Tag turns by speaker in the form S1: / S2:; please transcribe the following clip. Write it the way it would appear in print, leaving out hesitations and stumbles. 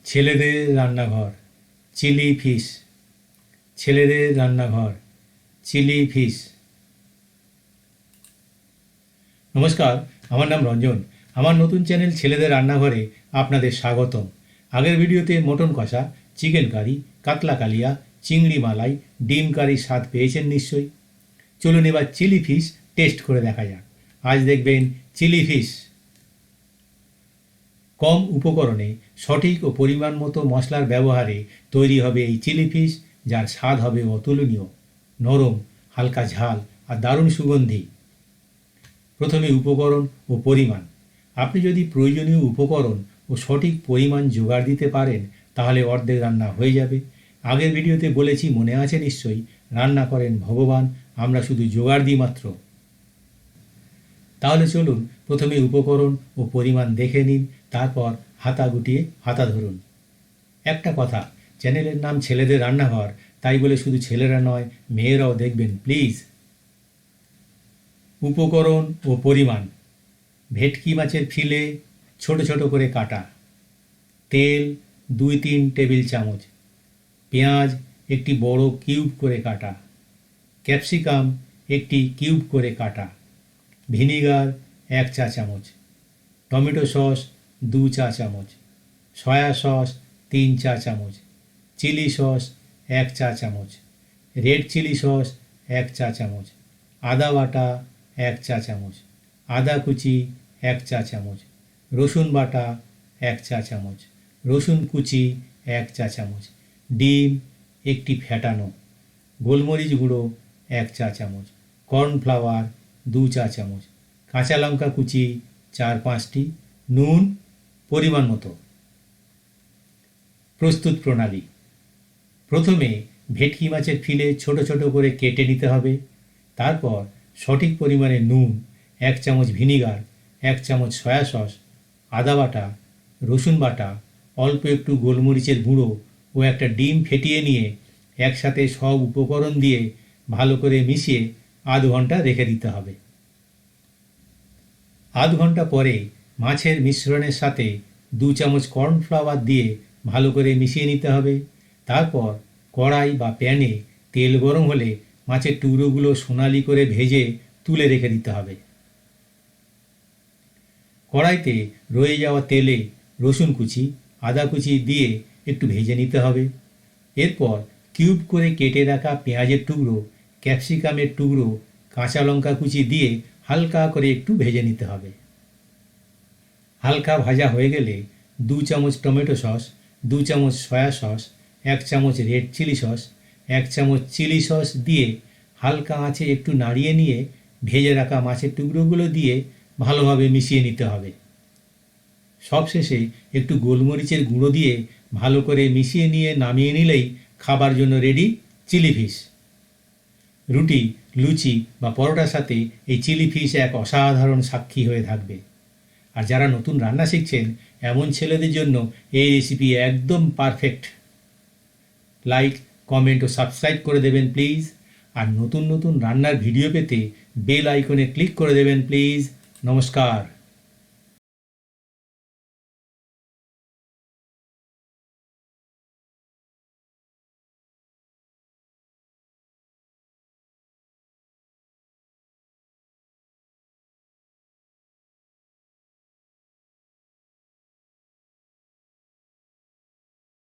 S1: ছেলেদের রান্নাঘর chilli fish. ছেলেদের রান্নাঘর চিলি ফিশ। নমস্কার, আমার নাম রঞ্জন। আমার নতুন চ্যানেল ছেলেদের রান্নাঘরে আপনাদের স্বাগতম। আগের ভিডিওতে মটন কষা, চিকেন কারি, কাতলা কালিয়া, চিংড়ি মালাই, ডিম কারির স্বাদ পেয়েছেন নিশ্চয়ই। চলুন এবার চিলি ফিশ টেস্ট করে দেখা যাক। আজ দেখবেন চিলি ফিশ। কম উপকরণে সঠিক ও পরিমাণ মতো মশলার ব্যবহারে তৈরি হবে এই চিলি ফিশ, যার স্বাদ হবে অতুলনীয়, নরম, হালকা ঝাল আর দারুণ সুগন্ধি। প্রথমে উপকরণ ও পরিমাণ। আপনি যদি প্রয়োজনীয় উপকরণ ও সঠিক পরিমাণ জোগাড় দিতে পারেন তাহলে অর্ধেক রান্না হয়ে যাবে। আগের ভিডিওতে বলেছি, মনে আছে নিশ্চয়ই, রান্না করেন ভগবান, আমরা শুধু জোগাড় দিই মাত্র। তাহলে চলুন প্রথমে উপকরণ ও পরিমাণ দেখে নিন, তারপর হাতা গুটিয়ে হাতা ধরুন। একটা কথা, চ্যানেলের নাম ছেলেদের রান্নাঘর, তাই বলে শুধু ছেলেরা নয়, মেয়েরাও দেখবেন প্লিজ। উপকরণ ও পরিমাণ: ভেটকি মাছের ফিলে ছোট ছোট করে কাটা, তেল 2-3 টেবিল চামচ, পেঁয়াজ একটি বড় কিউব করে কাটা, ক্যাপসিকাম একটি কিউব করে কাটা, ভিনিগার 1 চা চামচ, টমেটো সস 2 চা চামচ, সয়া সস 3 চা চামচ, চিলি সস 1 চা চামচ, রেড চিলি সস 1 চা চামচ, আদা বাটা 1 চা চামচ, আদা কুচি 1 চা চামচ, রসুন বাটা 1 চা চামচ, রসুন কুচি 1 চা চামচ, ডিম একটি ফেটানো, গোলমরিচ গুঁড়ো 1 চা চামচ, কর্নফ্লাওয়ার 2 চা চামচ, কাঁচা লঙ্কা কুচি 4-5টি, নুন পরিমাণ মতো। প্রস্তুত প্রণালী: প্রথমে ভেটকি মাছের ফিলে ছোট ছোট করে কেটে নিতে হবে। তারপর সঠিক পরিমাণে নুন, 1 চামচ ভিনিগার, 1 চামচ সয়া সস, আদা বাটা, রসুন বাটা, অল্প একটু গোলমরিচের গুঁড়ো ও একটা ডিম ফেটিয়ে নিয়ে একসাথে সব উপকরণ দিয়ে ভালো করে মিশিয়ে আধ ঘন্টা রেখে দিতে হবে। আধ ঘন্টা পরে মাছের মিশ্রণের সাথে 2 চামচ কর্নফ্লাওয়ার দিয়ে ভালো করে মিশিয়ে নিতে হবে। তারপর কড়াই বা প্যানে তেল গরম হলে মাছের টুকরোগুলো সোনালি করে ভেজে তুলে রেখে দিতে হবে। কড়াইতে রয়ে যাওয়া তেলে রসুন কুচি, আদা কুচি দিয়ে একটু ভেজে নিতে হবে। এরপর কিউব করে কেটে রাখা পেঁয়াজের টুকরো, ক্যাপসিকামের টুকরো, কাঁচা লঙ্কা কুচি দিয়ে হালকা করে একটু ভেজে নিতে হবে। হালকা ভাজা হয়ে গেলে 2 চামচ টমেটো সস, 2 চামচ সয়া সস, 1 চামচ রেড চিলি সস, 1 চামচ চিলি সস দিয়ে হালকা আঁচে একটু নাড়িয়ে নিয়ে ভেজে রাখা মাছের টুকরোগুলো দিয়ে ভালোভাবে মিশিয়ে নিতে হবে। সবশেষে একটু গোলমরিচের গুঁড়ো দিয়ে ভালো করে মিশিয়ে নিয়ে নামিয়ে নিলেই খাবার জন্য রেডি চিলি ফিশ। রুটি, লুচি বা পরোটার সাথে এই চিলি ফিশ এক অসাধারণ সাক্ষী হয়ে থাকবে। আর যারা নতুন রান্না শিখছেন, এমন ছেলেদের জন্য এই রেসিপি একদম পারফেক্ট। লাইক, কমেন্ট ও সাবস্ক্রাইব করে দেবেন প্লিজ। আর নতুন নতুন রান্নার ভিডিও পেতে বেল আইকনে ক্লিক করে দেবেন প্লিজ। নমস্কার।